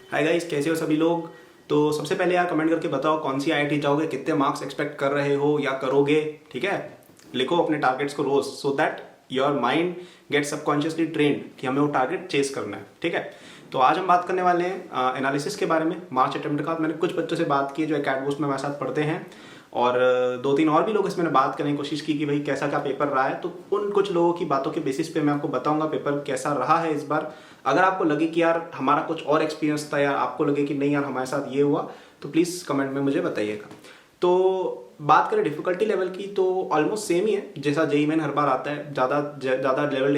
Hi guys, कैसे हो सभी लोग। तो सबसे पहले यार कमेंट करके बताओ कौन सी आईआईटी जाओगे, कितने मार्क्स एक्सपेक्ट कर रहे हो या करोगे। ठीक है, लिखो अपने टारगेट्स को रोज, so that your mind get subconsciously trained कि हमें वो टारगेट चेस करना है। ठीक है, तो आज हम बात करने वाले हैं एनालिसिस के बारे में, मार्च अटेम्प्ट का। मैंने कुछ बच्चों से बात की जो एकेडमी बूस्ट में हमारे साथ पढ़ते हैं, और दो तीन और भी लोग इसमें बात करने की कोशिश की कि भाई कैसा क्या पेपर रहा है। तो उन कुछ लोगों की बातों के बेसिस पे मैं आपको बताऊंगा पेपर कैसा रहा है इस बार। अगर आपको लगे कि यार हमारा कुछ और एक्सपीरियंस था, यार आपको लगे कि नहीं यार हमारे साथ ये हुआ, तो प्लीज़ कमेंट में मुझे बताइएगा। तो बात करें डिफिकल्टी लेवल की, तो ऑलमोस्ट सेम ही है जैसा जेईई मेन हर बार आता है। ज़्यादा लेवल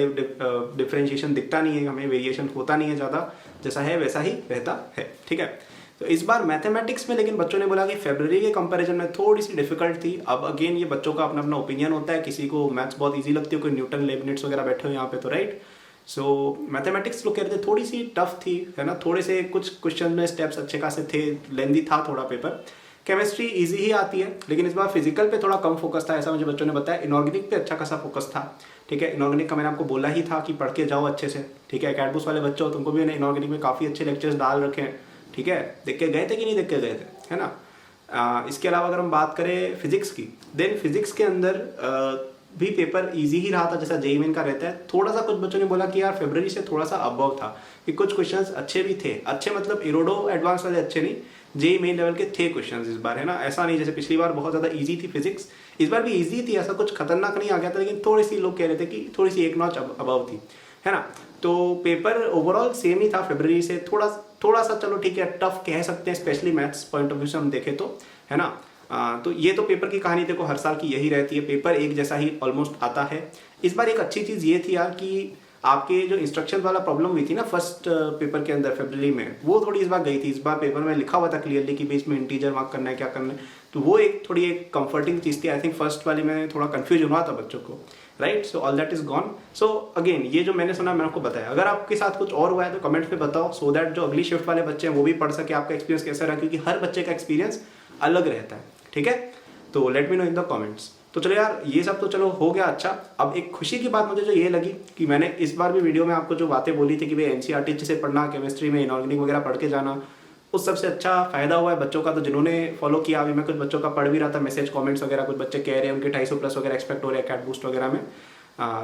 डिफरेंशिएशन दिखता नहीं है हमें, वेरिएशन होता नहीं है ज़्यादा, जैसा है वैसा ही रहता है। ठीक है, तो इस बार मैथमेटिक्स में लेकिन बच्चों ने बोला कि फरवरी के कंपैरिजन में थोड़ी सी डिफिकल्ट थी। अब अगेन ये बच्चों का अपना अपना ओपिनियन होता है, किसी को मैथ्स बहुत इजी लगती है, कोई न्यूटन लेबनिट्स वगैरह बैठे हो यहाँ पे, तो राइट। सो मैथमेटिक्स लोग कह रहे थे थोड़ी सी टफ थी, है ना, थोड़े से कुछ क्वेश्चन में स्टेप्स अच्छे खासे थे, लेंदी था थोड़ा पेपर। केमिस्ट्री इजी ही आती है, लेकिन इस बार फिजिकल पे थोड़ा कम फोकस था, ऐसा मुझे बच्चों ने बताया। इनऑर्गेनिक पे अच्छा खासा फोकस था। ठीक है, इनऑर्गेनिक का मैंने आपको बोला ही था कि पढ़ के जाओ अच्छे से। ठीक है, एकेडमी वाले बच्चे हो, तुमको भी मैंने इनऑर्गेनिक में काफ़ी अच्छे लेक्चर्स डाल रखे हैं। ठीक है, देख के गए थे कि नहीं देख के गए थे, है ना। इसके अलावा अगर हम बात करें फिजिक्स की, देन फिजिक्स के अंदर भी पेपर इजी ही रहा था जैसा जेईई मेन का रहता है। थोड़ा सा कुछ बच्चों ने बोला कि यार फरवरी से थोड़ा सा अबव था, कि कुछ क्वेश्चंस अच्छे भी थे। अच्छे मतलब इरोडो एडवांस वाले अच्छे नहीं, जेईई मेन लेवल के थे क्वेश्चंस इस बार, है ना। ऐसा नहीं जैसे पिछली बार बहुत ज़्यादा इजी थी फिजिक्स, इस बार भी इजी थी, ऐसा कुछ खतरनाक नहीं आ गया था, लेकिन थोड़ी सी लोग कह रहे थे कि थोड़ी सी एक नॉच अबव थी, है ना। तो पेपर ओवरऑल सेम ही था फरवरी से, थोड़ा सा चलो ठीक है टफ कह सकते हैं, specially maths point of view से हम देखें तो, है ना। तो ये तो पेपर की कहानी देखो हर साल की यही रहती है, पेपर एक जैसा ही ऑलमोस्ट आता है। इस बार एक अच्छी चीज़ ये थी यार कि आपके जो इंस्ट्रक्शन वाला प्रॉब्लम हुई थी ना फर्स्ट पेपर के अंदर फरवरी में, वो थोड़ी इस बार गई थी। इस बार पेपर में लिखा हुआ था क्लियरली कि बीच में इंटीजर मार्क करना है, क्या करना है, तो वो एक थोड़ी एक कंफर्टिंग चीज़ थी। आई थिंक फर्स्ट वाली में थोड़ा कंफ्यूज हुआ था बच्चों को, right. So all that is gone. So again ये जो मैंने सुना मैंने आपको बताया, अगर आपके साथ कुछ और हुआ है तो कमेंट पे बताओ, सो दैट जो अगली शिफ्ट वाले बच्चे हैं वो भी पढ़ सके आपका एक्सपीरियंस कैसा रहा, क्योंकि हर बच्चे का एक्सपीरियंस अलग रहता है। ठीक है, तो let me know in the comments. तो चलो यार ये सब तो चलो हो गया। अच्छा, अब एक खुशी की बात मुझे जो ये लगी कि मैंने इस बार भी वीडियो में आपको जो बातें बोली थी कि भाई एनसीईआरटी अच्छे से पढ़ना, केमिस्ट्री में इनऑर्गेनिक वगैरह पढ़ के जाना, उस सबसे अच्छा फायदा हुआ है बच्चों का। तो जिन्होंने फॉलो किया, अभी मैं कुछ बच्चों का पढ़ भी रहा था, मैसेज कमेंट्स वगैरह, कुछ बच्चे कह रहे हैं उनके 250 प्लस वगैरह एक्सपेक्ट हो रहे हैं एकेडमी बूस्ट वगैरह में,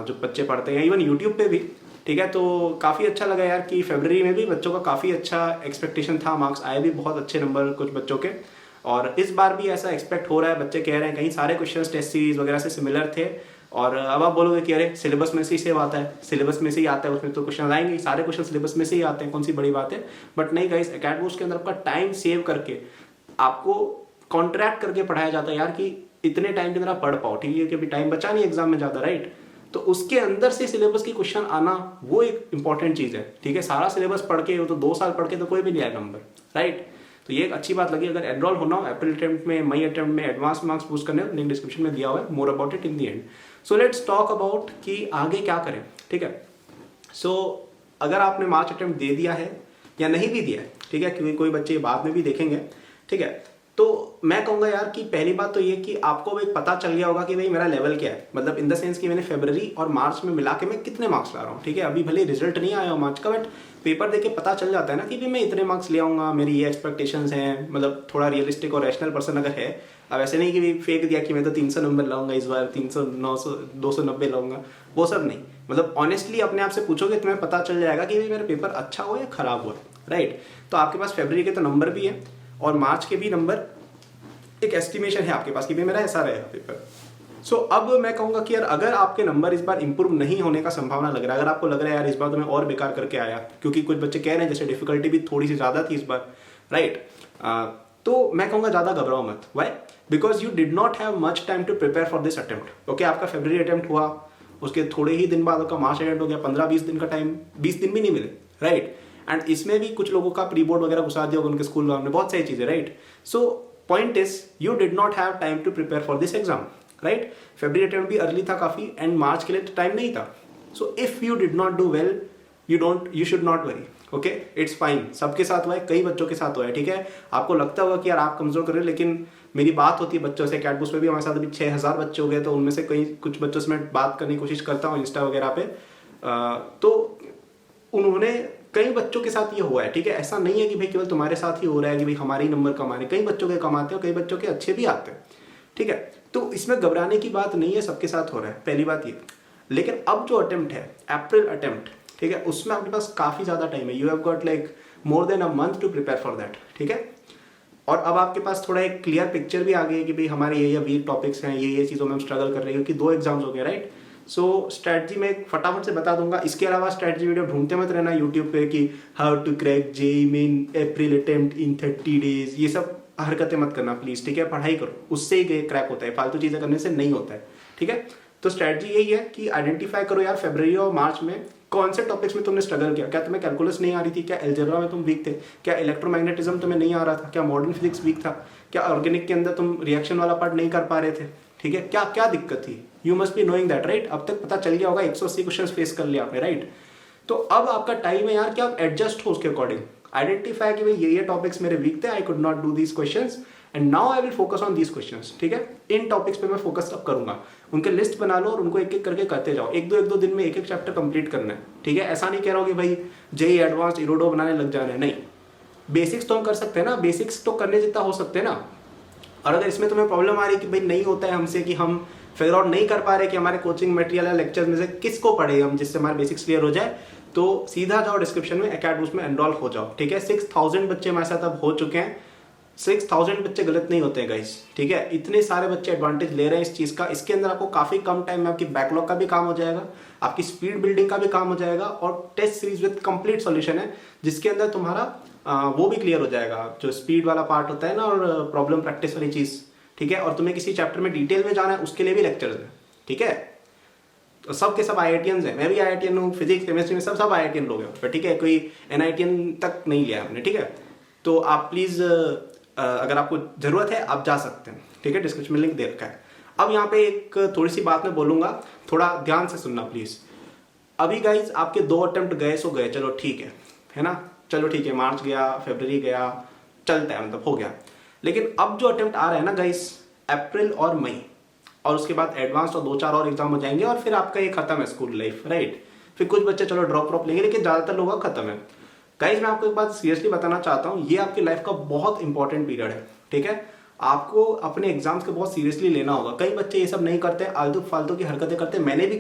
जो बच्चे पढ़ते हैं, इवन यूट्यूब पे भी। ठीक है, तो काफ़ी अच्छा लगा यार कि फरवरी में भी बच्चों का काफ़ी अच्छा एक्सपेक्टेशन था, मार्क्स आए भी बहुत अच्छे नंबर कुछ बच्चों के। और इस बार भी ऐसा एक्सपेक्ट हो रहा है, बच्चे कह रहे हैं कहीं सारे क्वेश्चन टेस्ट सीरीज वगैरह से सिमिलर थे। और अब आप बोलोगे कि अरे सिलेबस में से ही सेव आता है, सिलेबस में से ही आता है, उसमें तो क्वेश्चन आएंगे, सारे क्वेश्चन सिलेबस में से ही आते हैं, कौन सी बड़ी बात है। बट नहीं गाइस, एकेडमी बूस्ट के अंदर आपका टाइम सेव करके आपको कॉन्ट्रैक्ट करके पढ़ाया जाता है यार, कि इतने टाइम के अंदर आप पढ़ पाओ। ठीक है, कि अभी टाइम बचा नहीं एग्जाम में ज़्यादा, राइट। तो उसके अंदर से सिलेबस की क्वेश्चन आना वो एक इंपॉर्टेंट चीज़ है। ठीक है, सारा सिलेबस पढ़ के, वो तो 2 साल पढ़ के तो कोई भी नहीं आएगा नंबर, राइट। तो ये एक अच्छी बात लगी। अगर एनरोल होना हो अप्रैल अटेम्प्ट में, मई अटेम्प्ट में, एडवांस मार्क्स बूस्ट करने, लिंक डिस्क्रिप्शन में दिया हुआ है, more about it in the and. So let's talk about कि आगे क्या करें। ठीक है, सो अगर आपने मार्च अटेम्प्ट दे दिया है या नहीं भी दिया है, ठीक है, क्योंकि कोई बच्चे बाद में भी देखेंगे, ठीक है, तो मैं कहूँगा यार कि पहली बात तो ये कि आपको एक पता चल गया होगा कि भाई मेरा लेवल क्या है, मतलब इन द सेंस कि मैंने फरवरी और मार्च में मिला के मैं कितने मार्क्स ला रहा हूँ। ठीक है, अभी भले रिजल्ट नहीं आया हो मार्च का, बट पेपर देके पता चल जाता है ना कि भाई मैं इतने मार्क्स ले आऊँगा, मेरी ये एक्सपेक्टेशंस हैं, मतलब थोड़ा रियलिस्टिक और रैशनल पर्सन अगर है। अब ऐसे नहीं कि भाई फेंक दिया कि मैं तो 300 नंबर लाऊंगा इस बार, 300, 900, 290 लाऊंगा, वो सब नहीं। मतलब ऑनेस्टली अपने आप से पूछोगे तुम्हें पता चल जाएगा कि भाई मेरा पेपर अच्छा हुआ या खराब हुआ, राइट। तो आपके पास फरवरी के तो नंबर भी है और मार्च के भी नंबर, एक एस्टिमेशन है आपके पास कि भाई मेरा ऐसा रहेगा पेपर। सो अब मैं कहूँगा कि यार अगर आपके नंबर इस बार इंप्रूव नहीं होने का संभावना लग रहा है, अगर आपको लग रहा है यार इस बार तो मैं और बेकार करके आया, क्योंकि कुछ बच्चे कह रहे हैं जैसे डिफिकल्टी भी थोड़ी सी ज़्यादा थी इस बार, राइट, तो मैं कहूँगा ज़्यादा घबराओ मत। Why? Because you did not have much time to prepare for this attempt. Okay, आपका फरवरी अटेम्प्ट हुआ, उसके थोड़े ही दिन बाद आपका मार्च अटेम्प्ट हो गया, 15-20 दिन का टाइम, 20 दिन भी नहीं मिले, राइट। एंड इसमें भी कुछ लोगों का प्री बोर्ड वगैरह घुसा दिया होगा उनके स्कूल में, बहुत सारी चीज़ें, right. So point is you did not have time to prepare for this exam, right. फरवरी अटेम्प्ट भी अर्ली था काफ़ी, एंड मार्च के लिए टाइम नहीं था। So if you did not do well, you should not worry. Okay, it's fine, सबके साथ हुआ है, कई बच्चों के साथ हुआ है। ठीक है, आपको लगता होगा कि यार आप कमजोर कर रहे हो, लेकिन मेरी बात होती है बच्चों से, एकेडमी बूस्ट में भी हमारे साथ अभी 6000 बच्चे हो गए, तो उनमें से कुछ बच्चों से मैं बात करने की कोशिश करता हूँ इंस्टा वगैरह पे। तो उन्होंने कई बच्चों के साथ ये हुआ है, ठीक है। ऐसा नहीं है कि भाई केवल तुम्हारे साथ ही हो रहा है कि भाई हमारे ही नंबर कम आ रहे हैं, कई बच्चों के कम आते हैं और कई बच्चों के अच्छे भी आते हैं, ठीक है। तो इसमें घबराने की बात नहीं है, सबके साथ हो रहा है, पहली बात ये। लेकिन अब जो अटेम्प्ट है, अप्रैल अटेम्प्ट, ठीक है, उसमें आपके पास काफ़ी ज़्यादा टाइम है। You have got like more than a month to prepare for that, ठीक है। और अब आपके पास थोड़ा एक क्लियर पिक्चर भी आ गई है कि भाई हमारे ये वीक टॉपिक्स हैं, ये चीज़ों में हम स्ट्रगल कर रहे हैं, क्योंकि 2 एग्जाम्स हो गए, राइट। सो स्ट्रैटेजी में फटाफट से बता दूंगा। इसके अलावा स्ट्रैटेजी वीडियो ढूंढते मत रहना यूट्यूब पे कि how to crack JEE main April attempt in 30 days, ये सब हरकतें मत करना प्लीज, ठीक है। पढ़ाई करो, उससे ही क्रैक होता है, फालतू चीज़ें करने से नहीं होता है, ठीक है। तो स्ट्रैटेजी यही है कि आइडेंटिफाई करो यार फरवरी और मार्च में कौन से टॉपिक्स में तुमने स्ट्रगल किया। क्या तुम्हें कैलकुलस नहीं आ रही थी? क्या अलजेब्रा में तुम वीक थे? क्या इलेक्ट्रोमैग्नेटिज्म तुम्हें नहीं आ रहा था? क्या मॉडर्न फिजिक्स वीक था? क्या ऑर्गेनिक के अंदर तुम रिएक्शन वाला पार्ट नहीं कर पा रहे थे? ठीक है, क्या क्या दिक्कत थी? You must be knowing that, right. अब तक पता चल गया होगा, 180 क्वेश्चन फेस कर लिया आपने, राइट। तो अब आपका टाइम है यार कि आप एडजस्ट हो उसके अकॉर्डिंग, आइडेंटिफाई कि भाई ये टॉपिक्स मेरे वीक थे, I could not do these questions and now I will focus on these questions, ठीक है। इन टॉपिक्स पे मैं फोकस अब करूंगा, उनके लिस्ट बना लो और उनको एक एक करके करते जाओ। एक दो दिन में एक चैप्टर कंप्लीट करना है, ठीक है। ऐसा नहीं कह रहा हूँ कि भाई जेईई एडवांस इरोडो बनाने लग जाना है, नहीं। बेसिक्स तो हम कर सकते हैं ना, बेसिक्स तो करने जितना हो सकते हैं ना। और अगर इसमें तुम्हें प्रॉब्लम आ रही है कि भाई नहीं होता है हमसे, कि हम फिगर आउट नहीं कर पा रहे कि हमारे कोचिंग मटेरियल या लेक्चर में से किसको पढ़े हम जिससे हमारे बेसिक्स क्लियर हो जाए, तो सीधा जाओ डिस्क्रिप्शन में अकेडबूस्ट में एनरोल हो जाओ, ठीक है। 6000 बच्चे हमारे साथ अब हो चुके हैं। 6000 बच्चे गलत नहीं होते हैं गाइस, ठीक है। इतने सारे बच्चे एडवांटेज ले रहे हैं इस चीज का। इसके अंदर आपको काफी कम टाइम में आपकी बैकलॉग का भी काम हो जाएगा, आपकी स्पीड बिल्डिंग का भी काम हो जाएगा, और test series with complete solution है जिसके अंदर तुम्हारा वो भी क्लियर हो जाएगा, जो स्पीड वाला पार्ट होता है ना, और प्रॉब्लम प्रैक्टिस वाली चीज, ठीक है। और तुम्हें किसी चैप्टर में डिटेल में जाना है उसके लिए भी लेक्चर्स हैं, ठीक है। तो सब के सब IITians हैं, मैं भी IITian हूँ, फिजिक्स केमिस्ट्री में सब IITian लोग हैं, ठीक है। कोई NITian तक नहीं लिया हमने, ठीक है। तो आप प्लीज अगर आपको जरूरत है आप जा सकते हैं, ठीक है। डिस्क्रिप्शन में लिंक दे रखा है। अब यहाँ पे एक थोड़ी सी बात मैं बोलूंगा, थोड़ा ध्यान से सुनना प्लीज। अभी गाइज आपके 2 अटेम्प्ट गए सो गए, चलो ठीक है ना, चलो ठीक है। मार्च गया, फरवरी गया, चलता है, मतलब हो गया। लेकिन अब जो अटेम्प्ट आ रहा है ना गाइस, अप्रैल और मई, और उसके बाद एडवांस और 2-4 और एग्जाम हो जाएंगे, और फिर आपका ये खत्म है स्कूल लाइफ, राइट। फिर कुछ बच्चे चलो ड्रॉप लेंगे, लेकिन ज्यादातर लोगों का खत्म है। गाइस मैं आपको एक बात सीरियसली बताना चाहता हूँ, ये आपकी लाइफ का बहुत इंपॉर्टेंट पीरियड है, ठीक है। आपको अपने एग्जाम्स को बहुत सीरियसली लेना होगा। कई बच्चे ये सब नहीं करते, आलतू फालतू की हरकतें करते। मैंने भी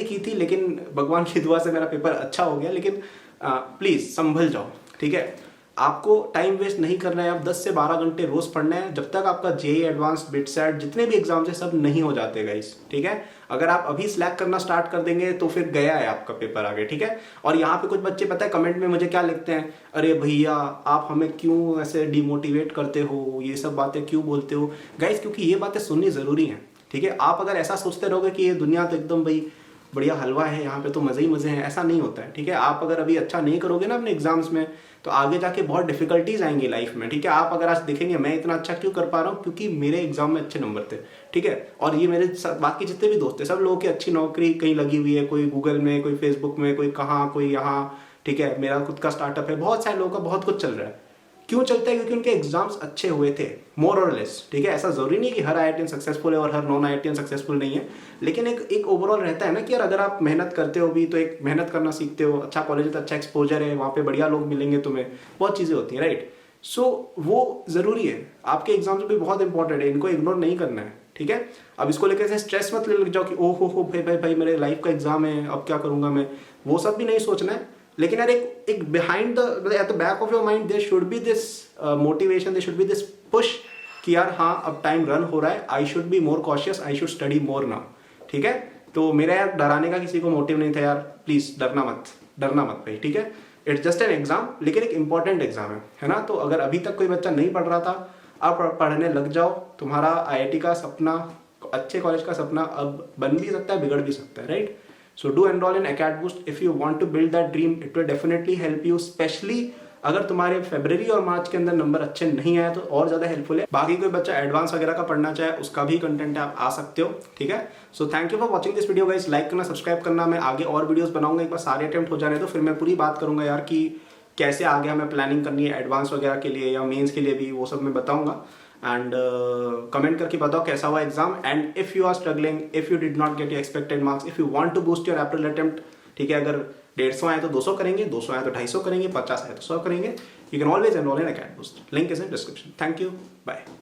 की थी, लेकिन भगवान की दुआ से मेरा पेपर अच्छा हो गया। लेकिन प्लीज संभल जाओ, ठीक है। आपको टाइम वेस्ट नहीं करना है। आप 10 से 12 घंटे रोज पढ़ना है, जब तक आपका जेईई एडवांस, बिटसेट, जितने भी एग्जाम्स है सब नहीं हो जाते गाइस, ठीक है। अगर आप अभी स्लैक करना स्टार्ट कर देंगे तो फिर गया है आपका पेपर आगे, ठीक है। और यहाँ पे कुछ बच्चे पता है कमेंट में मुझे क्या लिखते हैं, अरे भैया आप हमें क्यों ऐसे डिमोटिवेट करते हो, ये सब बातें क्यों बोलते हो। गाइस क्योंकि ये बातें सुननी जरूरी है, ठीक है। आप अगर ऐसा सोचते रहोगे कि ये दुनिया तो एकदम भाई बढ़िया हलवा है, यहाँ पे तो मजे ही मजे हैं, ऐसा नहीं होता है, ठीक है। आप अगर अभी अच्छा नहीं करोगे ना अपने एग्जाम्स में, तो आगे जाके बहुत डिफिकल्टीज आएंगी लाइफ में, ठीक है। आप अगर आज देखेंगे मैं इतना अच्छा क्यों कर पा रहा हूँ, क्योंकि मेरे एग्जाम में अच्छे नंबर थे, ठीक है। और ये मेरे बाकी जितने भी दोस्त थे, सब लोगों की अच्छी नौकरी कहीं लगी हुई है, कोई गूगल में, कोई फेसबुक में, कोई कहाँ, कोई यहाँ, ठीक है। मेरा खुद का स्टार्टअप है, बहुत सारे लोगों का बहुत कुछ चल रहा है। क्यों चलता है? क्योंकि उनके एग्जाम्स अच्छे हुए थे, मोर और लेस, ठीक है। ऐसा जरूरी नहीं कि हर IITian सक्सेसफुल है और हर नॉन IITian सक्सेसफुल नहीं है, लेकिन एक ओवरऑल रहता है ना कि यार अगर आप मेहनत करते हो भी, तो एक मेहनत करना सीखते हो, अच्छा कॉलेज है तो अच्छा एक्सपोजर है, वहाँ पे बढ़िया लोग मिलेंगे तुम्हें, बहुत चीजें होती हैं, राइट। सो वो जरूरी है। आपके एग्जाम्स भी बहुत इंपॉर्टेंट है, इनको इग्नोर नहीं करना है, ठीक है। अब इसको लेकर से स्ट्रेस मत ले लग जाओ कि ओ हो भाई मेरे लाइफ का एग्जाम है, अब क्या करूंगा मैं, वो सब भी नहीं सोचना है। लेकिन यार एक behind the at the back of your mind there should be this motivation, there should be this push कि यार हाँ अब टाइम रन हो रहा है, I should be more cautious, I should study more now, ठीक है। तो मेरा यार डराने का किसी को मोटिव नहीं था यार, प्लीज डरना मत भाई, ठीक है। इट्स जस्ट एन एग्जाम, लेकिन एक इंपॉर्टेंट एग्जाम है ना। तो अगर अभी तक कोई बच्चा नहीं पढ़ रहा था, आप पढ़ने लग जाओ। तुम्हारा IIT का सपना, अच्छे कॉलेज का सपना अब बन भी सकता है, बिगड़ भी सकता है, right. So do enroll in ACADBoost if you want to build that dream. It will definitely help you, especially अगर तुम्हारे फरवरी और मार्च के अंदर नंबर अच्छे नहीं आए तो और ज्यादा हेल्पफुल है। बाकी कोई बच्चा एडवांस वगैरह का पढ़ना चाहे उसका भी कंटेंट है, आप आ सकते हो, ठीक है। So thank you for watching this video guys. Like करना, सब्सक्राइब करना। मैं आगे और वीडियोस बनाऊंगा, एक बार सारे अटेम्प्ट हो जाने तो फिर मैं पूरी बात करूंगा यार कि कैसे आगे हमें प्लानिंग करनी है एडवांस वगैरह के लिए या मेन्स के लिए भी, वो सब मैं बताऊंगा। एंड कमेंट करके बताओ कैसा हुआ exam. And if you are struggling, if you did not get your expected marks, if you want to boost your April attempt, ठीक है, अगर 150 आए तो 200 करेंगे, 200 आए तो 250 करेंगे, 50 आए तो 100 करेंगे. You can always enroll in Academy Boost. Link is in description. Thank you. Bye.